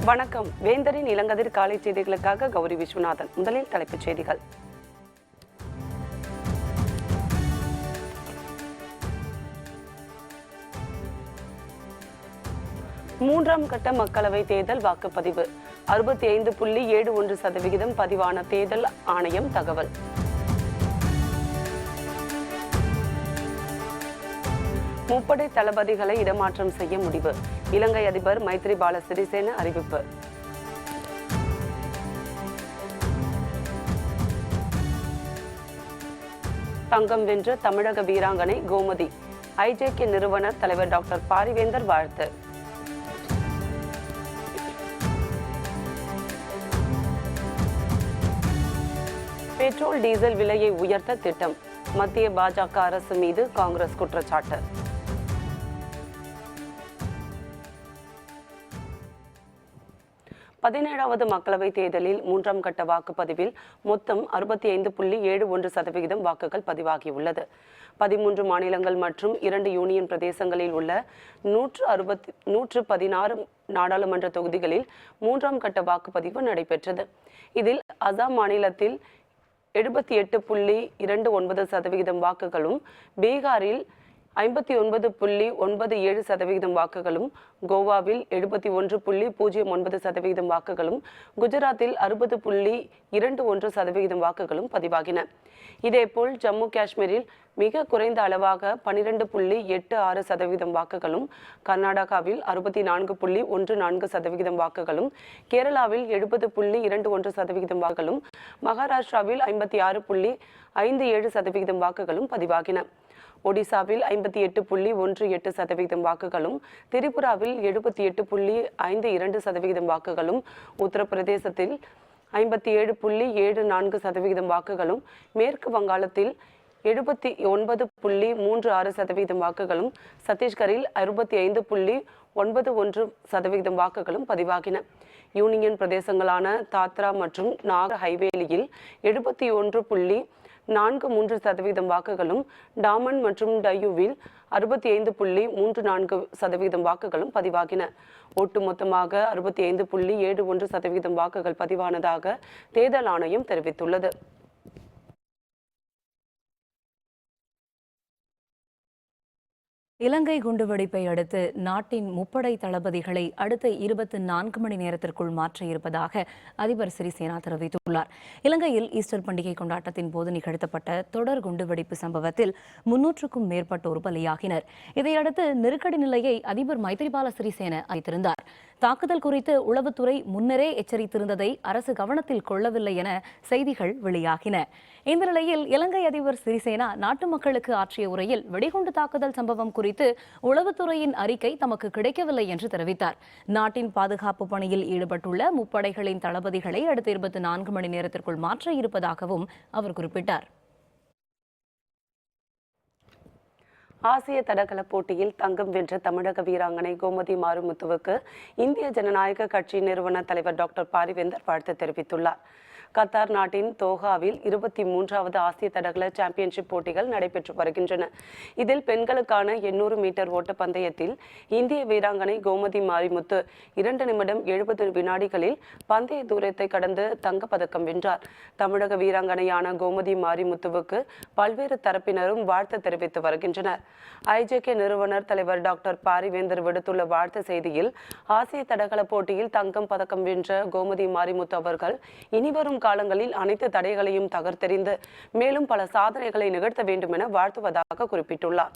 வணக்கம். வேந்தரின் இளங்கதிர் காலை செய்திகளுக்காக கௌரி விஸ்வநாதன். முதலில் தலைப்புச் செய்திகள். மூன்றாம் கட்ட மக்களவை தேர்தல் வாக்குப்பதிவு 65.71% பதிவான தேர்தல் ஆணையம் தகவல். முப்படை தளபதிகளை இடமாற்றம் செய்ய முடிவு. இலங்கை அதிபர் மைத்ரிபால சிறிசேன அறிவிப்பு. தங்கம் வென்ற தமிழக வீராங்கனை கோமதி. ஐஜேகே நிறுவனர் தலைவர் டாக்டர் பாரிவேந்தர் வாழ்த்து. பெட்ரோல் டீசல் விலையை உயர்த்த திட்டம். மத்திய பாஜக அரசு மீது காங்கிரஸ் குற்றச்சாட்டு. 17வது மக்களவைத் தேர்தலில் மூன்றாம் கட்ட வாக்குப்பதிவில் மொத்தம் 65.71% வாக்குகள் பதிவாகியுள்ளது. 13 மாநிலங்கள் மற்றும் 2 யூனியன் பிரதேசங்களில் உள்ள 116 நாடாளுமன்ற தொகுதிகளில் மூன்றாம் கட்ட வாக்குப்பதிவு நடைபெற்றது. இதில் அசாம் மாநிலத்தில் 78.29% வாக்குகளும், பீகாரில் 59.97% வாக்குகளும், கோவாவில் 71.09% வாக்குகளும், குஜராத்தில் 60.21% வாக்குகளும் பதிவாகின. இதேபோல் ஜம்மு காஷ்மீரில் மிக குறைந்த அளவாக 12.86% வாக்குகளும், கர்நாடகாவில் 64.14% வாக்குகளும், கேரளாவில் 70.21% வாக்குகளும், மகாராஷ்டிராவில் 56.57% வாக்குகளும் பதிவாகின. ஒடிசாவில் 58.18% வாக்குகளும், திரிபுராவில் 78.52% வாக்குகளும், உத்தரப்பிரதேசத்தில் 57.74% வாக்குகளும், மேற்கு வங்காளத்தில் 79.36% வாக்குகளும், சத்தீஸ்கரில் 65.91% வாக்குகளும் பதிவாகின. யூனியன் பிரதேசங்களான தாத்ரா மற்றும் நாகர் ஹைவேலியில் 71.43% வாக்குகளும், டாமன் மற்றும் டையூவில் 65.34% வாக்குகளும் பதிவாகின. ஒட்டுமொத்தமாக 65.71% வாக்குகள் பதிவானதாக தேர்தல் ஆணையம் தெரிவித்துள்ளது. இலங்கை குண்டுவெடிப்பை அடுத்து நாட்டின் முப்படை தளபதிகளை அடுத்த 24 மணி நேரத்திற்குள் மாற்ற இருப்பதாக அதிபர் சிறிசேனா தெரிவித்துள்ளார். இலங்கையில் ஈஸ்டர் பண்டிகை கொண்டாட்டத்தின் போது நிகழ்த்தப்பட்ட தொடர் குண்டுவெடிப்பு சம்பவத்தில் 300க்கும் மேற்பட்டோர் பலியாகினர். இதையடுத்து நெருக்கடி நிலையை அதிபர் மைத்ரிபால சிறிசேன அறிவித்திருந்தார். தாக்குதல் குறித்து உளவுத்துறை முன்னரே எச்சரித்திருந்ததை அரசு கவனத்தில் கொள்ளவில்லை என செய்திகள் வெளியாகின. இந்த நிலையில் இலங்கை அதிபர் சிறிசேனா நாட்டு மக்களுக்கு ஆற்றிய உரையில் வெடிகுண்டு தாக்குதல் சம்பவம் குறித்து உளவுத்துறையின் அறிக்கை தமக்கு கிடைக்கவில்லை என்று தெரிவித்தார். நாட்டின் பாதுகாப்பு பணியில் ஈடுபட்டுள்ள முப்படைகளின் தளபதிகளை அடுத்த 24 மணி நேரத்திற்குள் மாற்ற இருப்பதாகவும் அவர் குறிப்பிட்டார். ஆசிய தடகள போட்டியில் தங்கம் வென்ற தமிழக வீராங்கனை கோமதி மாரிமுத்துவுக்கு இந்திய ஜனநாயக கட்சி நிறுவனர் தலைவர் டாக்டர் பாரிவேந்தர் வாழ்த்து தெரிவித்துள்ளார். கத்தார் நாட்டின் தோஹாவில் 23வது ஆசிய தடகள சாம்பியன்ஷிப் போட்டிகள் நடைபெற்று வருகின்றன. இதில் பெண்களுக்கான 800 மீட்டர் ஓட்ட பந்தயத்தில் இந்திய வீராங்கனை கோமதி மாரிமுத்து 2 நிமிடம் 70 வினாடிகளில் பந்தய தூரத்தை கடந்து தங்கப்பதக்கம் வென்றார். தமிழக வீராங்கனையான கோமதி மாரிமுத்துவுக்கு பல்வேறு தரப்பினரும் வாழ்த்து தெரிவித்து வருகின்றனர். ஐஜேகே நிறுவனர் தலைவர் டாக்டர் பாரிவேந்தர் விடுத்துள்ள வாழ்த்து செய்தியில், ஆசிய தடகள போட்டியில் தங்கம் பதக்கம் வென்ற கோமதி மாரிமுத்து அவர்கள் இனிவரும் காலங்களில் அனைத்து தடைகளையும் தகர்த்தெறிந்து மேலும் பல சாதனைகளை நிகழ்த்த வேண்டும் என வாழ்த்துவதாக குறிப்பிட்டுள்ளார்.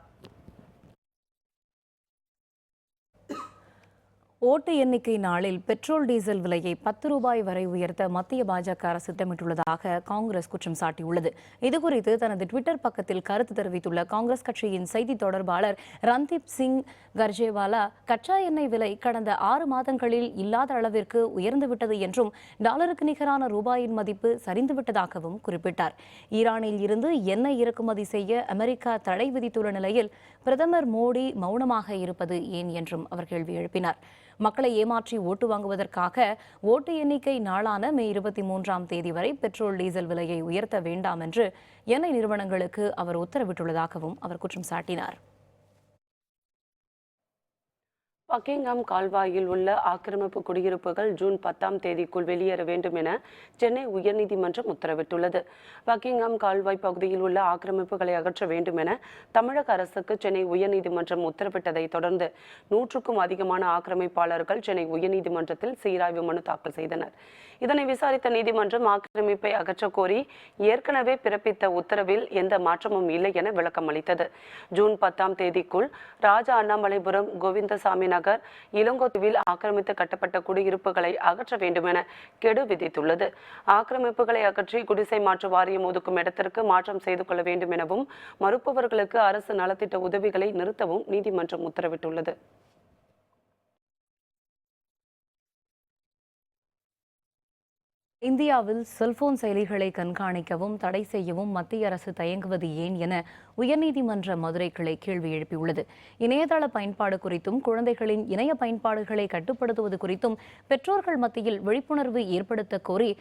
ஓட்டு எண்ணிக்கை நாளில் பெட்ரோல் டீசல் விலையை 10 ரூபாய் வரை உயர்த்த மத்திய பாஜக அரசு திட்டமிட்டுள்ளதாக காங்கிரஸ் குற்றம் சாட்டியுள்ளது. இதுகுறித்து தனது ட்விட்டர் பக்கத்தில் கருத்து தெரிவித்துள்ள காங்கிரஸ் கட்சியின் செய்தி தொடர்பாளர் ரன்தீப் சிங் கர்ஜேவாலா, கச்சா எண்ணெய் விலை கடந்த 6 மாதங்களில் இல்லாத அளவிற்கு உயர்ந்துவிட்டது என்றும் டாலருக்கு நிகரான ரூபாயின் மதிப்பு சரிந்துவிட்டதாகவும் குறிப்பிட்டார். ஈரானில் இருந்து எண்ணெய் இறக்குமதி செய்ய அமெரிக்கா தடை விதித்துள்ள நிலையில் பிரதமர் மோடி மௌனமாக இருப்பது ஏன் என்றும் அவர் கேள்வி எழுப்பினார். மக்களை ஏமாற்றி ஓட்டு வாங்குவதற்காக ஓட்டு எண்ணிக்கை நாளான மே 23ஆம் தேதி வரை பெட்ரோல் டீசல் விலையை உயர்த்த வேண்டாம் என்று எண்ணெய் நிறுவனங்களுக்கு அவர் உத்தரவிட்டுள்ளதாகவும் அவர் குற்றம் சாட்டினார். பக்கிங்ஹாம் கால்வாயில் உள்ள ஆக்கிரமிப்பு குடியிருப்புகள் ஜூன் 10ஆம் தேதிக்குள் வெளியேற வேண்டும் என சென்னை உயர்நீதிமன்றம் உத்தரவிட்டுள்ளது. பக்கிங்ஹாம் கால்வாய் பகுதியில் உள்ள ஆக்கிரமிப்புகளை அகற்ற வேண்டும் என தமிழக அரசுக்கு சென்னை உயர்நீதிமன்றம் உத்தரவிட்டதை தொடர்ந்து 100க்கும் அதிகமான ஆக்கிரமிப்பாளர்கள் சென்னை உயர்நீதிமன்றத்தில் சீராய்வு மனு தாக்கல் செய்தனர். இதனை விசாரித்த நீதிமன்றம் ஆக்கிரமிப்பை அகற்றக் கோரி ஏற்கனவே பிறப்பித்த உத்தரவில் எந்த மாற்றமும் இல்லை என விளக்கம் அளித்தது. ஜூன் 10ஆம் தேதிக்குள் ராஜா அண்ணாமலைபுரம், கோவிந்தசாமி நகர், இளங்கோத்துவில் ஆக்கிரமித்து கட்டப்பட்ட குடியிருப்புகளை அகற்ற வேண்டும் என கெடு விதித்துள்ளது. ஆக்கிரமிப்புகளை அகற்றி குடிசை மாற்று வாரியம் ஒதுக்கும் இடத்திற்கு மாற்றம் செய்து கொள்ள வேண்டும் எனவும் மறுப்பவர்களுக்கு அரசு நலத்திட்ட உதவிகளை நிறுத்தவும் நீதிமன்றம் உத்தரவிட்டுள்ளது. இந்தியாவில் செல்போன் செயலிகளை கண்காணிக்கவும் தடை செய்யவும் மத்திய அரசு தயங்குவது ஏன் என உயர்நீதிமன்ற மதுரை கிளை கேள்வி எழுப்பியுள்ளது. இணையதள பயன்பாடு குறித்தும் குழந்தைகளின் இணைய பயன்பாடுகளை கட்டுப்படுத்துவது குறித்தும் பெற்றோர்கள் மத்தியில் விழிப்புணர்வு ஏற்படுத்த கோரி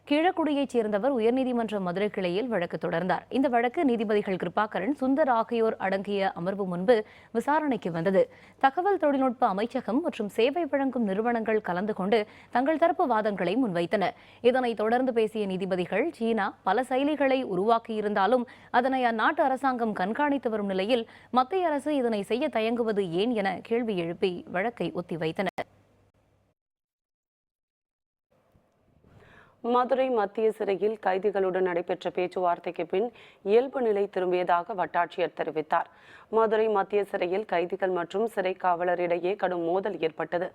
கீழக்குடியைச் சேர்ந்தவர் உயர்நீதிமன்ற மதுரை கிளையில் வழக்கு தொடர்ந்தார். இந்த வழக்கு நீதிபதிகள் கிருபாகரன், சுந்தர் ஆகியோர் அடங்கிய அமர்வு முன்பு விசாரணைக்கு வந்தது. தகவல் தொழில்நுட்ப அமைச்சகம் மற்றும் சேவை வழங்கும் நிறுவனங்கள் கலந்து கொண்டு தங்கள் தரப்பு வாதங்களை முன்வைத்தனர். இதனைத் தொடர்ந்து பேசிய நீதிபதிகள், சீனா பல செயலிகளை உருவாக்கியிருந்தாலும் அதனை அந்நாட்டு அரசாங்கம் கண்காணித்து வரும் நிலையில் மத்திய அரசு இதனை செய்ய தயங்குவது ஏன் என கேள்வி எழுப்பி வழக்கை ஒத்திவைத்தனர். மதுரை மத்திய சிறையில் கைதிகளுடன் நடைபெற்ற பேச்சுவார்த்தைக்கு பின் இயல்பு நிலை திரும்பியதாக வட்டாட்சியர் தெரிவித்தார். மதுரை மத்திய சிறையில் கைதிகள் மற்றும் சிறை காவலரிடையே கடும் மோதல் ஏற்பட்டது.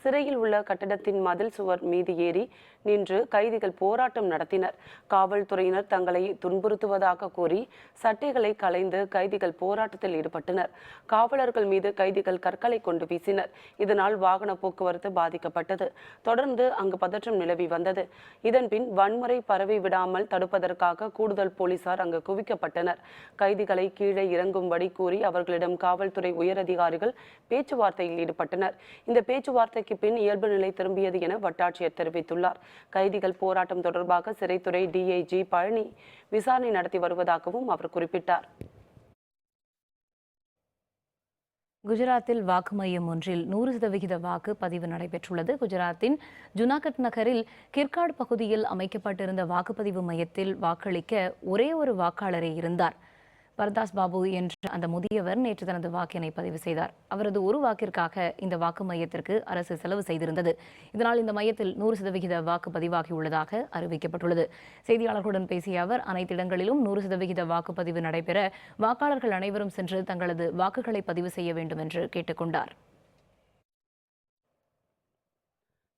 சிறையில் உள்ள கட்டடத்தின் மதில் சுவர் மீது ஏறி நின்று கைதிகள் போராட்டம் நடத்தினர். காவல்துறையினர் தங்களை துன்புறுத்துவதாக கூறி சட்டைகளை களைந்து கைதிகள் போராட்டத்தில் ஈடுபட்டனர். காவலர்கள் மீது கைதிகள் கற்களை கொண்டு வீசினர். இதனால் வாகன போக்குவரத்து பாதிக்கப்பட்டது. தொடர்ந்து அங்கு பதற்றம் நிலவி வந்தது. இதன்பின் வன்முறை பரவி விடாமல் தடுப்பதற்காக கூடுதல் போலீசார் அங்கு குவிக்கப்பட்டனர். கைதிகளை கீழே இறங்கும்படி கூறி அவர்களிடம் காவல்துறை உயரதிகாரிகள் பேச்சுவார்த்தையில் ஈடுபட்டனர். இந்த பேச்சுவார்த்தைக்கு பின் இயல்பு நிலை திரும்பியது என வட்டாட்சியர் தெரிவித்துள்ளார். கைதிகள் போராட்டம் தொடர்பாக சிறைத்துறை டிஐஜி பழனி விசாரணை நடத்தி வருவதாகவும் அவர் குறிப்பிட்டார். குஜராத்தில் வாக்கு மையம் ஒன்றில் 100% வாக்கு பதிவு நடைபெற்றுள்ளது. குஜராத்தின் ஜுனாகட் நகரில் கிர்காட் பகுதியில் அமைக்கப்பட்டிருந்த வாக்குப்பதிவு மையத்தில் வாக்களிக்க ஒரே ஒரு வாக்காளரே இருந்தார். பரதாஸ் பாபு என்ற அந்த முதியவர் நேற்று தனது வாக்கினை பதிவு செய்தார். அவரது ஒரு வாக்கிற்காக இந்த வாக்கு மையத்திற்கு அரசு செலவு செய்திருந்தது. இதனால் இந்த மையத்தில் 100% வாக்கு பதிவாகியுள்ளதாக அறிவிக்கப்பட்டுள்ளது. செய்தியாளர்களுடன் பேசிய அவர், அனைத்து இடங்களிலும் 100% வாக்குப்பதிவு நடைபெற வாக்காளர்கள் அனைவரும் சென்று தங்களது வாக்குகளை பதிவு செய்ய வேண்டும் என்று கேட்டுக்கொண்டார்.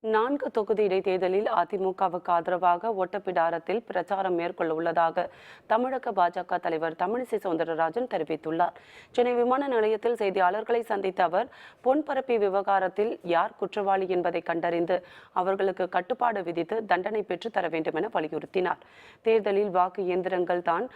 4 தொகுதி இடைத்தேர்தலில் அதிமுகவுக்கு ஆதரவாக ஒட்டப்பிடாரத்தில் பிரச்சாரம் மேற்கொள்ள உள்ளதாக தமிழக பாஜக தலைவர் தமிழிசை சவுந்தரராஜன் தெரிவித்துள்ளார். சென்னை விமான நிலையத்தில் செய்தியாளர்களை சந்தித்த அவர், பொன்பரப்பி விவகாரத்தில் யார் குற்றவாளி என்பதை கண்டறிந்து அவர்களுக்கு கட்டுப்பாடு விதித்து தண்டனை பெற்று தர வேண்டும் என வலியுறுத்தினார். தேர்தலில் வாக்கு இயந்திரங்கள் தான்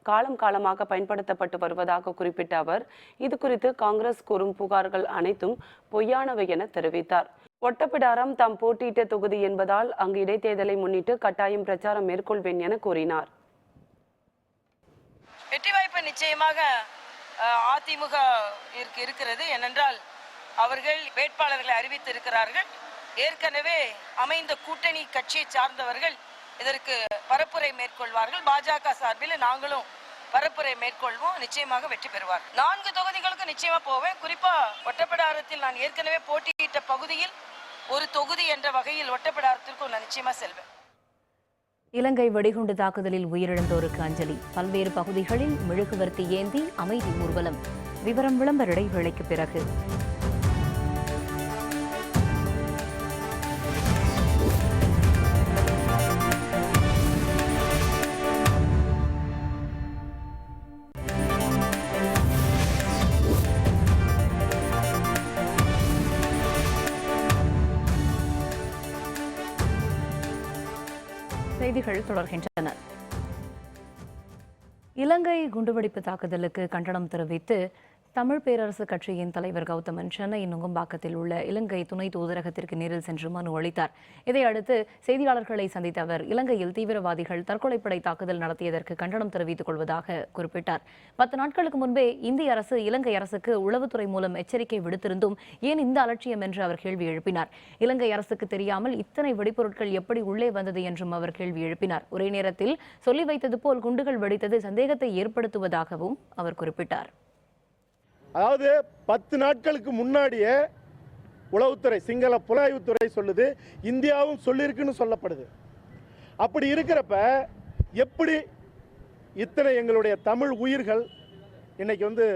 காலம் காலமாக பயன்படுத்தப்பட்டு வருவதாக குறிப்பிட்ட அவர், இது குறித்து காங்கிரஸ் கூறும் புகார்கள் அனைத்தும் பொய்யானவை என தெரிவித்தார். ஒட்டப்பிடாரம் தாம் போட்டியிட்ட தொகுதி என்பதால் அங்கு இடைத்தேர்தலை முன்னிட்டு கட்டாயம் பிரச்சாரம் மேற்கொள்வேன் என கூறினார். வெற்றி வாய்ப்பு நிச்சயமாக அதிமுக இருக்கிறது. ஏனென்றால் அவர்கள் வேட்பாளர்களை அறிவித்திருக்கிறார்கள். ஏற்கனவே அமைந்த கூட்டணி கட்சியை சார்ந்தவர்கள் இதற்கு பரப்புரை மேற்கொள்வார்கள். பாஜக சார்பில் நாங்களும் பரப்புரை மேற்கொள்வோம். நிச்சயமாக வெற்றி பெறுவார். 4 தொகுதிகளுக்கு நிச்சயமா போவேன். குறிப்பா ஒட்டப்பிடாரத்தில் நான் ஏற்கனவே போட்டியிட்ட பகுதியில் ஒரு தொகுதி என்ற வகையில் ஒட்டப்பிடாரத்திற்கு நான் நிச்சயமா செல்வேன். இலங்கை வெடிகுண்டு தாக்குதலில் உயிரிழந்தோருக்கு அஞ்சலி. பல்வேறு பகுதிகளில் மெழுகுவர்த்தி ஏந்தி அமைதி ஊர்வலம். விவரம் விளம்பர இடைவேளைக்கு பிறகு. செய்திகள் தொடர்கின்றன. இலங்கை குண்டுவெடிப்பு தாக்குதலுக்கு கண்டனம் தெரிவித்து தமிழ் பேரரசு கட்சியின் தலைவர் கௌதமன் சென்னை நுங்கம்பாக்கத்தில் உள்ள இலங்கை துணை தூதரகத்திற்கு நேரில் சென்று மனு அளித்தார். இதையடுத்து செய்தியாளர்களை சந்தித்த அவர் இலங்கையில் தீவிரவாதிகள் தற்கொலைப்படை தாக்குதல் நடத்தியதற்கு கண்டனம் தெரிவித்துக் கொள்வதாக குறிப்பிட்டார். 10 நாட்களுக்கு முன்பே இந்திய அரசு இலங்கை அரசுக்கு உளவுத்துறை மூலம் எச்சரிக்கை விடுத்திருந்தும் ஏன் இந்த அலட்சியம் என்று அவர் கேள்வி எழுப்பினார். இலங்கை அரசுக்கு தெரியாமல் இத்தனை வெடிப்பொருட்கள் எப்படி உள்ளே வந்தது என்றும் அவர் கேள்வி எழுப்பினார். ஒரே நேரத்தில் சொல்லி வைத்தது போல் குண்டுகள் வெடித்தது சந்தேகத்தை ஏற்படுத்துவதாகவும் அவர் குறிப்பிட்டார். அதாவது 10 நாட்களுக்கு முன்னாடியே உளவுத்துறை சிங்கள புலனாய்வுத்துறை சொல்லுது, இந்தியாவும் சொல்லியிருக்குன்னு சொல்லப்படுது. அப்படி இருக்கிறப்ப எப்படி இத்தனை எங்களுடைய தமிழ் உயிர்கள் இன்னைக்கு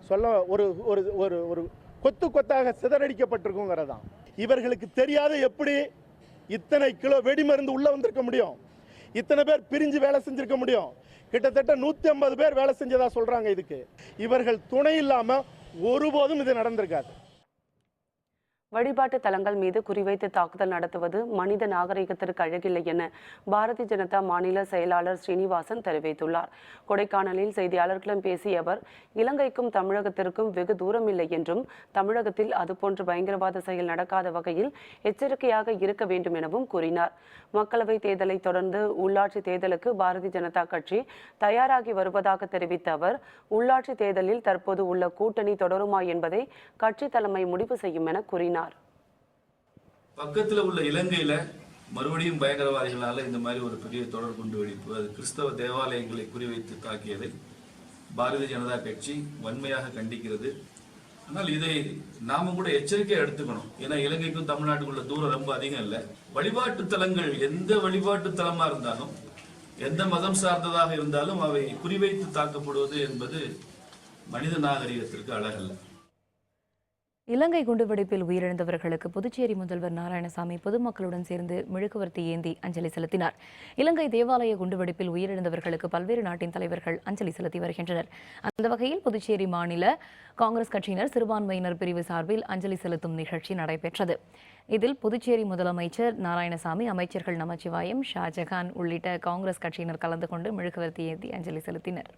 சொல்ல ஒரு ஒரு ஒரு ஒரு கொத்து கொத்தாக சிதறடிக்கப்பட்டிருக்குங்கிறதான். இவர்களுக்கு தெரியாத எப்படி இத்தனை கிலோ வெடிமருந்து உள்ள வந்திருக்க முடியும், இத்தனை பேர் பிரிஞ்சு வேலை செஞ்சிருக்க முடியும். கிட்டத்தட்ட 150 பேர் வேலை செஞ்சதா சொல்றாங்க. இதுக்கு இவர்கள் துணை இல்லாம ஒருபோதும் இது நடந்திருக்காது. வழிபாட்டு தலங்கள் மீது குறிவைத்து தாக்குதல் நடத்துவது மனித நாகரிகத்திற்கு அழகில்லை என பாரதிய ஜனதா மாநில செயலாளர் ஸ்ரீனிவாசன் தெரிவித்துள்ளார். கொடைக்கானலில் செய்தியாளர்களிடம் பேசிய அவர் இலங்கைக்கும் தமிழகத்திற்கும் வெகு தூரம் இல்லை என்றும் தமிழகத்தில் அதுபோன்ற பயங்கரவாத செயல் நடக்காத வகையில் எச்சரிக்கையாக இருக்க வேண்டும் எனவும் கூறினார். மக்களவை தேர்தலை தொடர்ந்து உள்ளாட்சி தேர்தலுக்கு பாரதிய ஜனதா கட்சி தயாராகி வருவதாக தெரிவித்த அவர் உள்ளாட்சி தேர்தலில் தற்போது உள்ள கூட்டணி தொடருமா என்பதை கட்சி தலைமை முடிவு செய்யும் என கூறினார். பக்கத்துல உள்ள இலங்கையில மறுபடியும் பயங்கரவாதிகளால இந்த மாதிரி ஒரு பெரிய தொடர் குண்டு வெடிப்பு, அது கிறிஸ்தவ தேவாலயங்களை குறிவைத்து தாக்கியதை பாரதிய ஜனதா கட்சி வன்மையாக கண்டிக்கிறது. ஆனால் இதை நாம கூட எச்சரிக்கையா எடுத்துக்கணும். ஏன்னா இலங்கைக்கும் தமிழ்நாட்டுக்குள்ள தூரம் ரொம்ப அதிகம் இல்லை. வழிபாட்டு தலங்கள் எந்த வழிபாட்டு தலமா இருந்தாலும் எந்த மதம் சார்ந்ததாக இருந்தாலும் அவை குறிவைத்து தாக்கப்படுவது என்பது மனித நாகரிகத்திற்கு அழகல்ல. இலங்கை குண்டுவெடிப்பில் உயிரிழந்தவர்களுக்கு புதுச்சேரி முதல்வர் நாராயணசாமி பொதுமக்களுடன் சேர்ந்து மெழுகுவர்த்தி ஏந்தி அஞ்சலி செலுத்தினார். இலங்கை தேவாலய குண்டுவெடிப்பில் உயிரிழந்தவர்களுக்கு பல்வேறு நாட்டின் தலைவர்கள் அஞ்சலி செலுத்தி வருகின்றனர். அந்த வகையில் புதுச்சேரி மாநில காங்கிரஸ் கட்சியினர் சிறுபான்மையினர் பிரிவு சார்பில் அஞ்சலி செலுத்தும் நிகழ்ச்சி நடைபெற்றது. இதில் புதுச்சேரி முதலமைச்சர் நாராயணசாமி, அமைச்சர்கள் நமச்சிவாயம், ஷாஜகான் உள்ளிட்ட காங்கிரஸ் கட்சியினர் கலந்து கொண்டு மெழுகுவர்த்தி ஏந்தி அஞ்சலி செலுத்தினர்.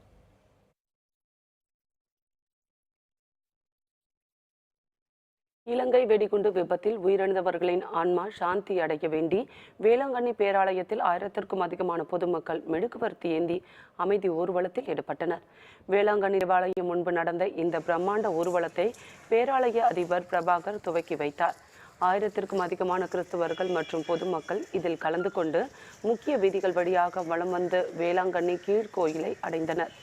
இலங்கை வெடிகுண்டு விபத்தில் உயிரிழந்தவர்களின் ஆன்மா சாந்தி அடைய வேண்டி வேளாங்கண்ணி பேராலயத்தில் 1000க்கும் அதிகமான பொதுமக்கள் மெழுகுவர்த்தி ஏந்தி அமைதி ஊர்வலத்தில் ஈடுபட்டனர். வேளாங்கண்ணி தேவாலயம் முன்பு நடந்த இந்த பிரம்மாண்ட ஊர்வலத்தை பேராலய அதிபர் பிரபாகர் துவக்கி வைத்தார். 1000க்கும் அதிகமான கிறிஸ்தவர்கள் மற்றும் பொதுமக்கள் இதில் கலந்து கொண்டு முக்கிய வீதிகள் வழியாக வலம் வந்து வேளாங்கண்ணி கீழ்கோயிலை அடைந்தனர்.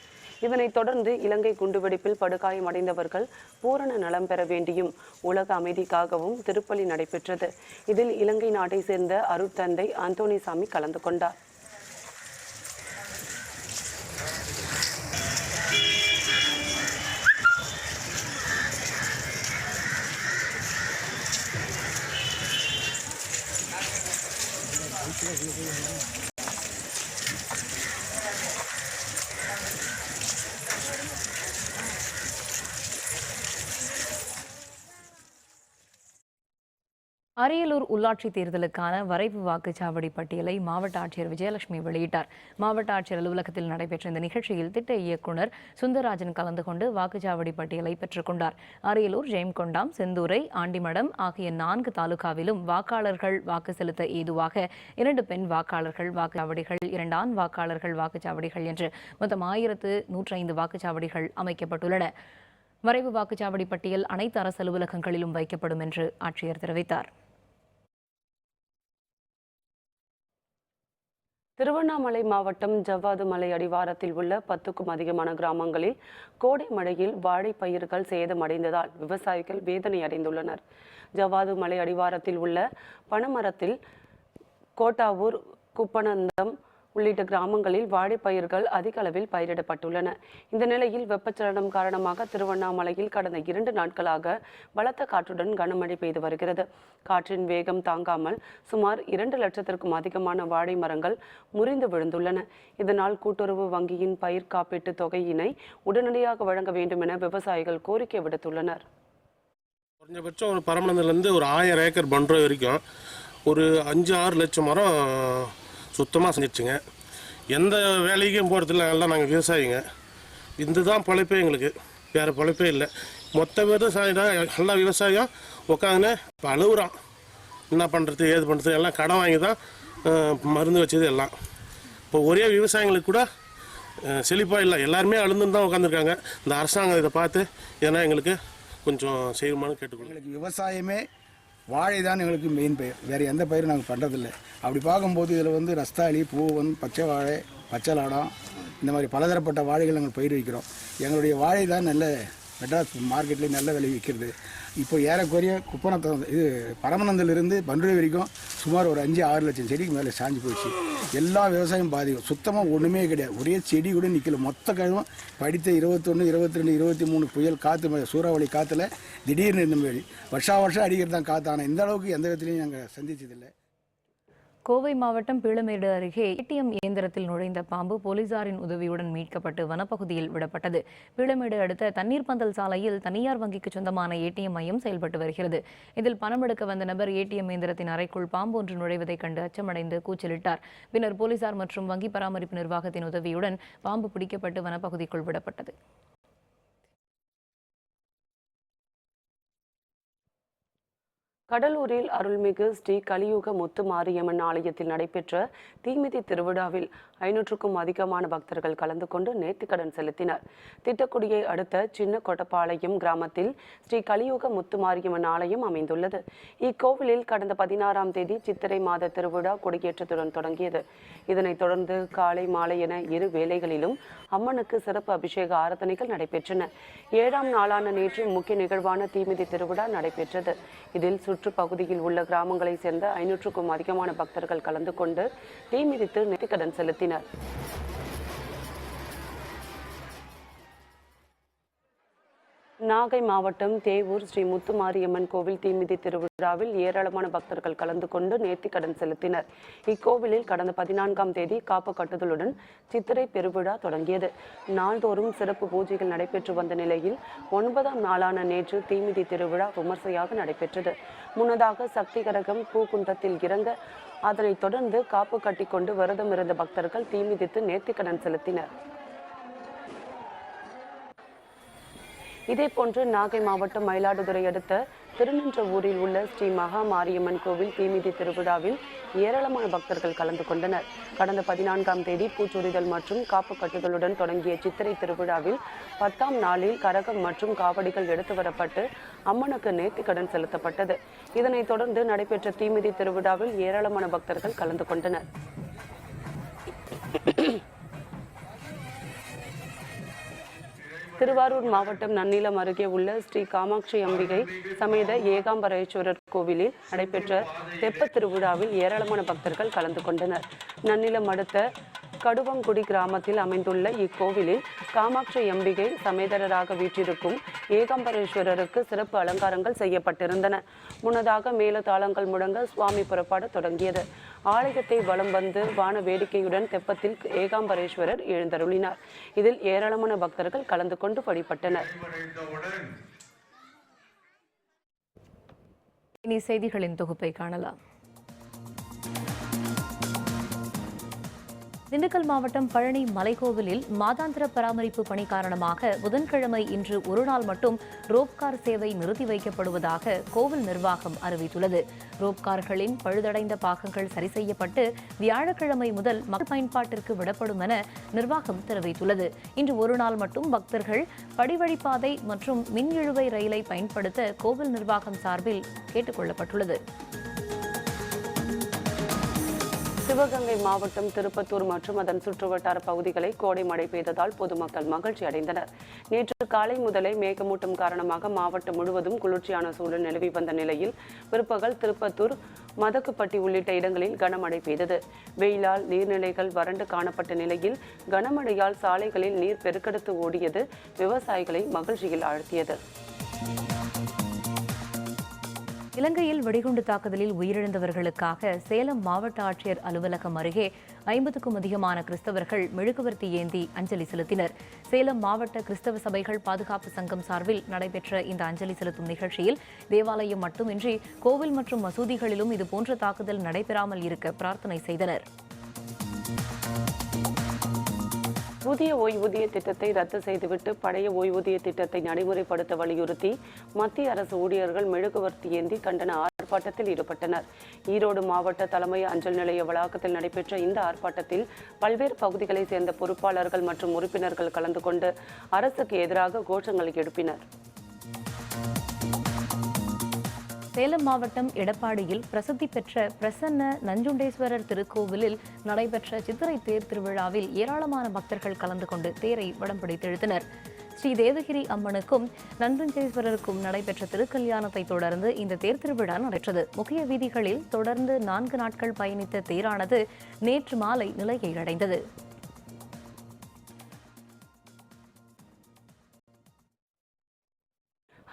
இதனைத் தொடர்ந்து இலங்கை குண்டுவெடிப்பில் படுகாயமடைந்தவர்கள் பூரண நலம் பெற வேண்டியும் உலக அமைதிக்காகவும் திருப்பலி நடைபெற்றது. இதில் இலங்கை நாட்டை சேர்ந்த அருட்தந்தை அந்தோணிசாமி கலந்து கொண்டார். அரியலூர் உள்ளாட்சி தேர்தலுக்கான வரைவு வாக்குச்சாவடி பட்டியலை மாவட்ட ஆட்சியர் விஜயலட்சுமி வெளியிட்டார். மாவட்ட ஆட்சியர் அலுவலகத்தில் நடைபெற்ற இந்த நிகழ்ச்சியில் திட்ட இயக்குநர் சுந்தரராஜன் கலந்து கொண்டு வாக்குச்சாவடி பட்டியலை பெற்றுக்கொண்டார். அரியலூர், ஜெயம்கொண்டாம், செந்தூரை, ஆண்டிமடம் ஆகிய 4 தாலுகாவிலும் வாக்காளர்கள் வாக்கு செலுத்த ஏதுவாக 2 பெண் வாக்காளர்கள் வாக்குச்சாவடிகள், 2 ஆண் வாக்காளர்கள் வாக்குச்சாவடிகள் என்று மொத்தம் 1105 வாக்குச்சாவடிகள் அமைக்கப்பட்டுள்ளன. வரைவு வாக்குச்சாவடி பட்டியல் அனைத்து அரசு அலுவலகங்களிலும் வைக்கப்படும் என்று ஆட்சியர் தெரிவித்தார். திருவண்ணாமலை மாவட்டம் ஜவ்வாது மலை அடிவாரத்தில் உள்ள 10க்கும் அதிகமான கிராமங்களில் கோடை மழையில் வாழை பயிர்கள் சேதமடைந்ததால் விவசாயிகள் வேதனை அடைந்துள்ளனர். ஜவ்வாது மலை அடிவாரத்தில் உள்ள பனமரத்தில், கோட்டாவூர், குப்பனந்தம் உள்ளிட்ட கிராமங்களில் வாழைப்பயிர்கள் அதிக அளவில் பயிரிடப்பட்டுள்ளன. இந்த நிலையில் வெப்பச்சலனம் காரணமாக திருவண்ணாமலையில் கடந்த 2 நாட்களாக பலத்த காற்றுடன் கனமழை பெய்து வருகிறது. காற்றின் வேகம் தாங்காமல் சுமார் 2 லட்சத்திற்கும் அதிகமான வாழை மரங்கள் முறிந்து விழுந்துள்ளன. இதனால் கூட்டுறவு வங்கியின் பயிர் காப்பீட்டு தொகையினை உடனடியாக வழங்க வேண்டும் என விவசாயிகள் கோரிக்கை விடுத்துள்ளனர். குறைஞ்சபட்சம் ஒரு பரமனந்துலேருந்து ஒரு 1000 ஏக்கர் பண்ணுற வரைக்கும் ஒரு 5-6 லட்சம் மரம் சுத்தமாக செஞ்சிடுச்சுங்க. எந்த வேலைக்கும் போகிறதில்ல, எல்லாம் நாங்கள் விவசாயிங்க. இந்த தான் பொழைப்பே எங்களுக்கு. வேறு பொழைப்பே இல்லை. மொத்த விவசாயம் தான், எல்லா விவசாயம் உட்காந்துன்னு இப்போ அழுகுறான். என்ன பண்ணுறது ஏது பண்ணுறது எல்லாம் கடன் வாங்கி தான் மருந்து வச்சது எல்லாம். இப்போ ஒரே விவசாயிகளுக்கு கூட செழிப்பாக இல்லை, எல்லாருமே அழுந்துன்னு தான் உட்காந்துருக்காங்க. இந்த அரசாங்கம் இதை பார்த்து ஏன்னா எங்களுக்கு கொஞ்சம் செய்யுமான்னு கேட்டுக்கொள்ளும். எங்களுக்கு விவசாயமே வாழை தான் எங்களுக்கு மெயின் பயிர், வேறு எந்த பயிரும் நாங்கள் பண்ணுறதில்ல. அப்படி பார்க்கும்போது இதில் வந்து ரஸ்தாளி, பூவன், பச்சை வாழை, பச்சை லாடம், இந்த மாதிரி பலதரப்பட்ட வாழைகள் நாங்கள் பயிர் வைக்கிறோம். எங்களுடைய வாழை தான் நல்ல மெட்ராஸ் மார்க்கெட்லேயே நல்ல விலை விற்கிறது. இப்போ ஏறக்குறைய குப்பனத்தை இது பரமநந்திலிருந்து பன்ருவ வரைக்கும் சுமார் ஒரு 5-6 லட்சம் செடிக்கு மேலே சாஞ்சு போச்சு. எல்லா விவசாயம் பாதிக்கும், சுத்தமாக ஒன்றுமே கிடையாது. ஒரே செடி கூட நிற்கல. மொத்த கிழமும் படித்த 21, 22, 23 புயல் காற்று, சூறாவளி காற்றுல திடீர்னு இந்த மாதிரி வருஷம் அடிக்கிறது தான் காற்று. ஆனால் இந்த அளவுக்கு எந்த விதத்துலையும் நாங்கள் சந்திச்சதில்லை. கோவை மாவட்டம் பீளமேடு அருகே ஏடிஎம் இயந்திரத்தில் நுழைந்த பாம்பு போலீசாரின் உதவியுடன் மீட்கப்பட்டு வனப்பகுதியில் விடப்பட்டது. பீளமேடு அடுத்த தண்ணீர் பந்தல் சாலையில் தனியார் வங்கிக்கு சொந்தமான ஏடிஎம் மையம் செயல்பட்டு வருகிறது. இதில் பணம் எடுக்க வந்த நபர் ஏடிஎம் இயந்திரத்தின் அறைக்குள் பாம்பு ஒன்று நுழைவதைக் கண்டு அச்சமடைந்து கூச்சலிட்டார். பின்னர் போலீசார் மற்றும் வங்கி பராமரிப்பு நிர்வாகத்தின் உதவியுடன் பாம்பு பிடிக்கப்பட்டு வனப்பகுதிக்குள் விடப்பட்டது. கடலூரில் அருள்மிகு ஸ்ரீ கலியுக முத்து மாரியம்மன் ஆலயத்தில் நடைபெற்ற தீமிதி திருவிழாவில் 500க்கும் அதிகமான பக்தர்கள் கலந்து கொண்டு நேர்த்திக்கடன் செலுத்தினர். திட்டக்குடியை அடுத்த சின்ன கொட்டப்பாளையம் கிராமத்தில் ஸ்ரீ கலியுக முத்து மாரியம்மன் ஆலயம் அமைந்துள்ளது. இக்கோவிலில் கடந்த 16ஆம் தேதி சித்திரை மாத திருவிழா கொடியேற்றத்துடன் தொடங்கியது. இதனைத் தொடர்ந்து காலை மாலை என 2 வேளைகளிலும் அம்மனுக்கு சிறப்பு அபிஷேக ஆராதனைகள் நடைபெற்றன. 7ஆம் நாளான நேற்று முக்கிய நிகழ்வான தீமிதி திருவிழா நடைபெற்றது. இதில் சுற்றுப்பகுதியில் உள்ள கிராமங்களை சேர்ந்த 500க்கும் அதிகமான பக்தர்கள் கலந்து கொண்டு தீ மிதித்து நேர்த்திக்கடன் செலுத்தினர். நாகை மாவட்டம் தேவூர் ஸ்ரீ முத்துமாரியம்மன் கோவில் தீமிதி திருவிழாவில் ஏராளமான பக்தர்கள் கலந்து கொண்டு நேர்த்திக்கடன் செலுத்தினர். இக்கோவிலில் கடந்த 14ஆம் தேதி காப்பு கட்டுதலுடன் சித்திரை பெருவிழா தொடங்கியது. நாள்தோறும் சிறப்பு பூஜைகள் நடைபெற்று வந்த நிலையில் 9ஆம் நாளான நேற்று தீமிதி திருவிழா விமர்சையாக நடைபெற்றது. முன்னதாக சக்தி கரகம் பூகுண்டத்தில் இறங்க, அதனைத் தொடர்ந்து காப்பு கட்டிக்கொண்டு விரதம் இருந்த பக்தர்கள் தீமிதித்து நேர்த்திக்கடன் செலுத்தினர். இதேபோன்று நாகை மாவட்டம் மயிலாடுதுறை அடுத்த திருநின்றவூரில் உள்ள ஸ்ரீ மகா மாரியம்மன் கோவில் தீமிதி திருவிழாவில் ஏராளமான பக்தர்கள் கலந்து கொண்டனர். கடந்த 14ஆம் தேதி பூச்சொரிதல் மற்றும் காப்பு கட்டுதலுடன் தொடங்கிய சித்திரை திருவிழாவில் 10ஆம் நாளில் கரகம் மற்றும் காவடிகள் எடுத்து வரப்பட்டு அம்மனுக்கு நேர்த்திக்கடன் செலுத்தப்பட்டது. இதனைத் தொடர்ந்து நடைபெற்ற தீமிதி திருவிழாவில் ஏராளமான பக்தர்கள் கலந்து கொண்டனர். திருவாரூர் மாவட்டம் நன்னிலம் அருகே உள்ள ஸ்ரீ காமாட்சி அம்பிகை சமேத ஏகாம்பரேஸ்வரர் கோவிலில் நடைபெற்ற தெப்பத் திருவிழாவில் ஏராளமான பக்தர்கள் கலந்து கொண்டனர். நன்னிலம் அடுத்த கடுவங்குடி கிராமத்தில் அமைந்துள்ள இக்கோவிலில் காமாட்சி அம்பிகை சமேதரராக வீற்றிருக்கும் ஏகாம்பரேஸ்வரருக்கு சிறப்பு அலங்காரங்கள் செய்யப்பட்டிருந்தன. முன்னதாக மேலதாளங்கள் முழங்க சுவாமி புறப்பாடு தொடங்கியது. ஆலயத்தை வலம் வந்து வான வேடிக்கையுடன் தெப்பத்தில் ஏகாம்பரேஸ்வரர் எழுந்தருளினார். இதில் ஏராளமான பக்தர்கள் கலந்து கொண்டு வழிபட்டனர். இனி செய்திகளின் தொகுப்பை காணலாம். திண்டுக்கல் மாவட்டம் பழனி மலைக்கோவிலில் மாதாந்திர பராமரிப்பு பணி காரணமாக புதன்கிழமை இன்று ஒரு நாள் மட்டும் ரோப்கார் சேவை நிறுத்தி வைக்கப்படுவதாக கோவில் நிர்வாகம் அறிவித்துள்ளது. ரோப்கார்களின் பழுதடைந்த பாகங்கள் சரி செய்யப்பட்டு வியாழக்கிழமை முதல் மக்கள் பயன்பாட்டிற்கு விடப்படும் என நிர்வாகம் தெரிவித்துள்ளது. இன்று ஒரு நாள் மட்டும் பக்தர்கள் படிவழிப்பாதை மற்றும் மின் இழுவை ரயிலை பயன்படுத்த கோவில் நிர்வாகம் சார்பில் கேட்டுக் கொள்ளப்பட்டுள்ளது. சிவகங்கை மாவட்டம் திருப்பத்தூர் மற்றும் அதன் சுற்றுவட்டார பகுதிகளை கோடை மழை பெய்ததால் பொதுமக்கள் மகிழ்ச்சி அடைந்தனர். நேற்று காலை முதலே மேகமூட்டம் காரணமாக மாவட்டம் முழுவதும் குளிர்ச்சியான சூழல் நிலவி வந்த நிலையில் பிற்பகல் திருப்பத்தூர், மதக்குப்பட்டி உள்ளிட்ட இடங்களில் கனமழை பெய்தது. வெயிலால் நீர்நிலைகள் வறண்டு காணப்பட்ட நிலையில் கனமழையால் சாலைகளில் நீர் பெருக்கெடுத்து ஓடியது விவசாயிகளை மகிழ்ச்சியில் ஆழ்த்தியது. இலங்கையில் வெடிகுண்டு தாக்குதலில் உயிரிழந்தவர்களுக்காக சேலம் மாவட்ட ஆட்சியர் அலுவலகம் அருகே 50க்கும் அதிகமான கிறிஸ்தவர்கள் மெழுகுவர்த்தி ஏந்தி அஞ்சலி செலுத்தினர். சேலம் மாவட்ட கிறிஸ்தவ சபைகள் பாதுகாப்பு சங்கம் சார்பில் நடைபெற்ற இந்த அஞ்சலி செலுத்தும் நிகழ்ச்சியில் தேவாலயம் மட்டுமின்றி கோவில் மற்றும் மசூதிகளிலும் இதுபோன்ற தாக்குதல் நடைபெறாமல் இருக்க பிரார்த்தனை செய்தனர். புதிய ஓய்வூதிய திட்டத்தை ரத்து செய்துவிட்டு பழைய ஓய்வூதிய திட்டத்தை நடைமுறைப்படுத்த வலியுறுத்தி மத்திய அரசு ஊழியர்கள் மெழுகுவர்த்தி ஏந்தி கண்டன ஆர்ப்பாட்டத்தில் ஈடுபட்டனர். ஈரோடு மாவட்ட தலைமை அஞ்சல் நிலைய வளாகத்தில் நடைபெற்ற இந்த ஆர்ப்பாட்டத்தில் பல்வேறு பகுதிகளைச் சேர்ந்த பொறுப்பாளர்கள் மற்றும் உறுப்பினர்கள் கலந்து கொண்டு அரசுக்கு எதிராக கோஷங்களை எழுப்பினர். சேலம் மாவட்டம் எடப்பாடியில் பிரசித்தி பெற்ற பிரசன்ன நஞ்சுண்டேஸ்வரர் திருக்கோவிலில் நடைபெற்ற சித்திரை தேர் திருவிழாவில் ஏராளமான பக்தர்கள் கலந்து கொண்டு தேரை வடம் பிடித்து இழுத்தனர். ஸ்ரீ தேவகிரி அம்மனுக்கும் நஞ்சுண்டேஸ்வரருக்கும் நடைபெற்ற திருக்கல்யாணத்தை தொடர்ந்து இந்த தேர் திருவிழா நடைபெற்றது. முக்கிய வீதிகளில் தொடர்ந்து 4 நாட்கள் பயணித்த தேரானது நேற்று மாலை நிலையை அடைந்தது.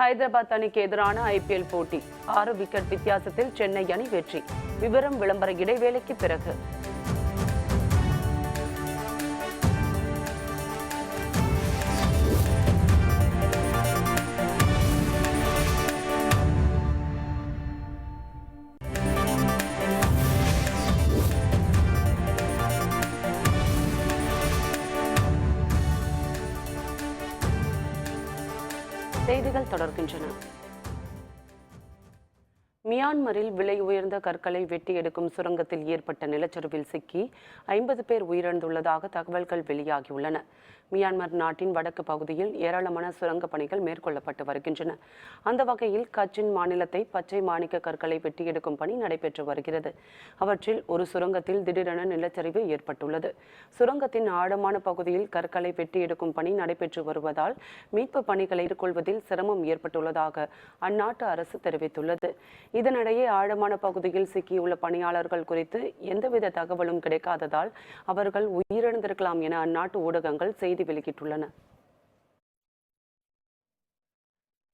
ஹைதராபாத் அணிக்கு எதிரான IPL போட்டி 6 விக்கெட் வித்தியாசத்தில் சென்னை அணி வெற்றி. விவரம் விளம்பர இடைவேளைக்கு பிறகு. செய்திகள் தொடர்கின்றன. மியான்மரில் விலை உயர்ந்த கற்களை வெட்டி எடுக்கும் சுரங்கத்தில் ஏற்பட்ட நிலச்சரிவில் சிக்கி 50 பேர் உயிரிழந்துள்ளதாக தகவல்கள் வெளியாகியுள்ளன. மியான்மர் நாட்டின் வடக்கு பகுதியில் ஏராளமான சுரங்க பணிகள் மேற்கொள்ளப்பட்டு வருகின்றன. அந்த வகையில் கச்சின் மாநிலத்தை பச்சை மாணிக்க கற்களை வெட்டி எடுக்கும் பணி நடைபெற்று வருகிறது. அவற்றில் ஒரு சுரங்கத்தில் திடீரென நிலச்சரிவு ஏற்பட்டுள்ளது. சுரங்கத்தின் ஆழமான பகுதியில் கற்களை வெட்டி எடுக்கும் பணி நடைபெற்று வருவதால் மீட்பு பணிகளை எதிர்கொள்வதில் சிரமம் ஏற்பட்டுள்ளதாக அந்நாட்டு அரசு தெரிவித்துள்ளது. இதனிடையே ஆழமான பகுதியில் சிக்கியுள்ள பணியாளர்கள் குறித்து எந்தவித தகவலும் கிடைக்காததால் அவர்கள் உயிரிழந்திருக்கலாம் என அந்நாட்டு ஊடகங்கள் செய்தி வெளியிட்டுள்ளன.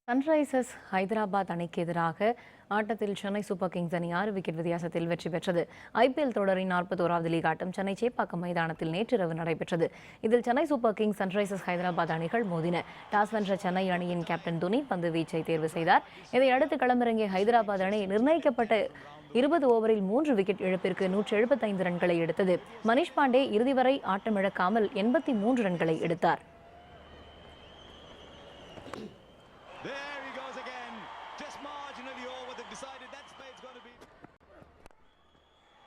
சன்ரைசர்ஸ் ஹைதராபாத் அணிக்கு எதிராக ஆட்டத்தில் சென்னை சூப்பர் கிங்ஸ் அணி 6 விக்கெட் வித்தியாசத்தில் வெற்றி பெற்றது. IPL தொடரின் 41வது லீக் ஆட்டம் சென்னை சேப்பாக்கம் மைதானத்தில் நேற்றிரவு நடைபெற்றது. இதில் Chennai super Kings Sunrisers Hyderabad அணிகள் மோதின. டாஸ் வென்ற சென்னை அணியின் கேப்டன் துனி பந்து வீச்சை தேர்வு செய்தார். இதையடுத்து களமிறங்கிய ஹைதராபாத் அணி நிர்ணயிக்கப்பட்ட 20 ஓவரில் 3 விக்கெட் இழப்பிற்கு 175 ரன்களை எடுத்தது. மனிஷ் பாண்டே இறுதி வரை ஆட்டமிழக்காமல் 83 ரன்களை எடுத்தார்.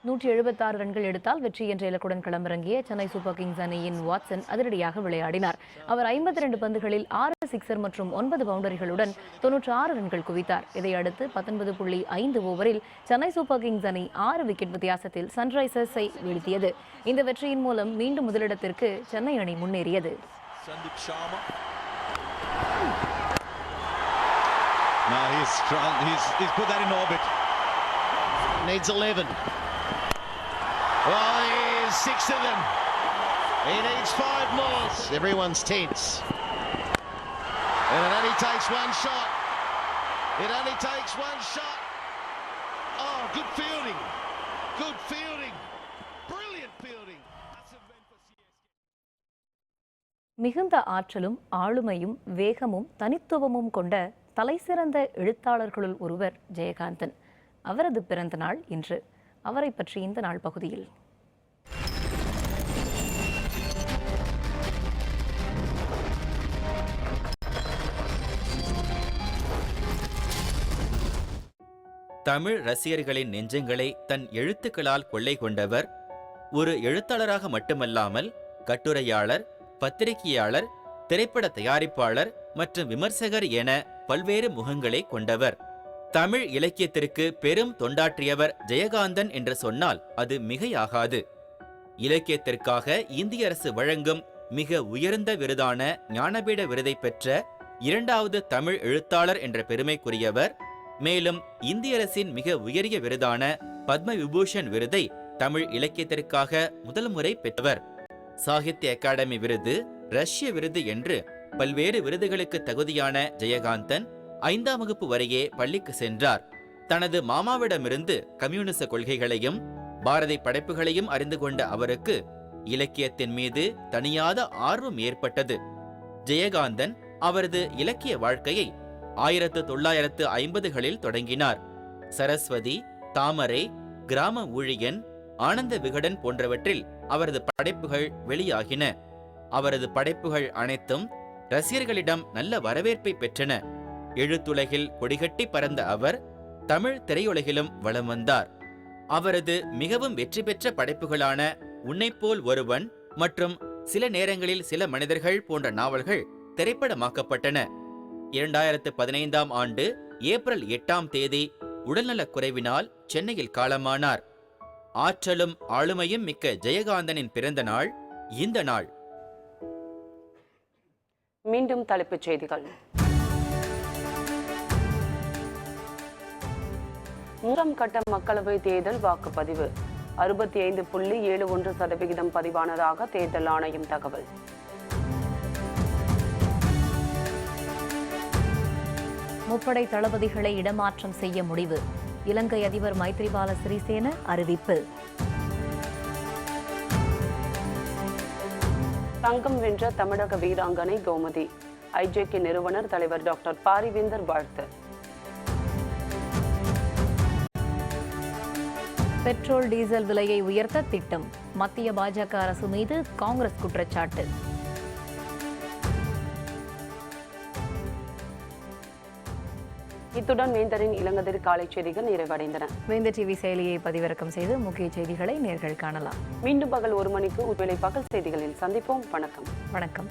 176 ரன்கள் எடுத்தால் வெற்றி என்ற இலக்குடன் களமிறங்கிய சென்னை சூப்பர் கிங்ஸ் அணியின் வாட்சன் அதிரடியாக விளையாடினார். அவர் 52 பந்துகளில் 6 சிக்ஸர் மற்றும் 9 பவுண்டரிகளுடன் 96 ரன்கள் குவித்தார். இதையடுத்து 19.5 ஓவரில் சென்னை சூப்பர் கிங்ஸ் அணி 6 விக்கெட் வித்தியாசத்தில் சன்ரைசர்ஸை வீழ்த்தியது. இந்த வெற்றியின் மூலம் மீண்டும் முதலிடத்திற்கு சென்னை அணி முன்னேறியது. Well, he's 6 of them. He needs 5 more. Everyone's tense. And it only takes one shot. It only takes one shot. Oh, good fielding. Good fielding. Brilliant fielding. மிகுந்த ஆற்றலும் ஆளுமையும் வேகமும் தனித்துவமும் கொண்ட தலைசிறந்த எழுத்தாளர்களுள் ஒருவர் ஜெயகாந்தன். அவரது பிறந்த நாள் இன்று. அவரை பற்றி இந்த நாள் பகுதியில். தமிழ் ரசிகர்களின் நெஞ்சங்களை தன் எழுத்துக்களால் கொள்ளை கொண்டவர். ஒரு எழுத்தாளராக மட்டுமல்லாமல் கட்டுரையாளர், பத்திரிகையாளர், திரைப்பட தயாரிப்பாளர் மற்றும் விமர்சகர் என பல்வேறு முகங்களை கொண்டவர். தமிழ் இலக்கியத்திற்கு பெரும் தொண்டாற்றியவர் ஜெயகாந்தன் என்று சொன்னால் அது மிகையாகாது. இலக்கியத்திற்காக இந்திய அரசு வழங்கும் மிக உயர்ந்த விருதான ஞானபீட விருதை பெற்ற 2வது தமிழ் எழுத்தாளர் என்ற பெருமைக்குரியவர். மேலும் இந்திய அரசின் மிக உயரிய விருதான பத்ம விபூஷன் விருதை தமிழ் இலக்கியத்திற்காக முதல் முறை பெற்றவர். சாகித்ய அகாடமி விருது, ரஷ்ய விருது என்று பல்வேறு விருதுகளுக்கு தகுதியான ஜெயகாந்தன் 5ஆம் வகுப்பு வரையே பள்ளிக்கு சென்றார். தனது மாமாவிடமிருந்து கம்யூனிச கொள்கைகளையும் பாரதி படைப்புகளையும் அறிந்து கொண்ட அவருக்கு இலக்கியத்தின் மீது தனியாத ஆர்வம் ஏற்பட்டது. ஜெயகாந்தன் அவரது இலக்கிய வாழ்க்கையை 1950களில் தொடங்கினார். சரஸ்வதி, தாமரை, கிராம ஊழியன், ஆனந்த விகடன் போன்றவற்றில் அவரது படைப்புகள் வெளியாகின. அவரது படைப்புகள் அனைத்தும் ரசிகர்களிடம் நல்ல வரவேற்பை பெற்றன. எழுத்துலகில் கொடிகட்டி பறந்த அவர் தமிழ் திரையுலகிலும் வலம் வந்தார். அவரது மிகவும் வெற்றி பெற்ற படைப்புகளான உன்னைப்போல் ஒருவன் மற்றும் சில நேரங்களில் சில மனிதர்கள் போன்ற நாவல்கள் திரைப்படமாக்கப்பட்டன. 2015ஆம் ஆண்டு ஏப்ரல் 8ஆம் தேதி உடல்நலக் குறைவினால் சென்னையில் காலமானார். ஆற்றலும் ஆளுமையும் மிக்க ஜெயகாந்தனின் பிறந்த நாள் இந்த நாள். மீண்டும் தலைப்புச் செய்திகள். மூன்றாம் கட்ட மக்களவைத் தேர்தல் வாக்குப்பதிவு 65.71% பதிவானதாக தேர்தல் ஆணையம் தகவல். முப்படை தளபதிகளை இடமாற்றம் செய்ய முடிவு. இலங்கை அதிபர் மைத்ரிபால சிறிசேன அறிவிப்பு. தங்கம் வென்ற தமிழக வீராங்கனை கோமதி. ஐஜேகே நிறுவனர் தலைவர் டாக்டர் பாரிவேந்தர் வாழ்த்து. பெட்ரோல் டீசல் விலையை உயர்த்த திட்டம். மத்திய பாஜக அரசு மீது காங்கிரஸ் குற்றச்சாட்டு. இத்துடன் வேந்தரின் இளங்கதிர் காலை செய்திகள் நிறைவடைந்தன. வேந்தர் டிவி செயலியை பதிவிறக்கம் செய்து முக்கிய செய்திகளை நேர்கள் காணலாம். மீண்டும் பகல் 1 மணிக்கு உட்வேளை பகல் செய்திகளில் சந்திப்போம். வணக்கம். வணக்கம்.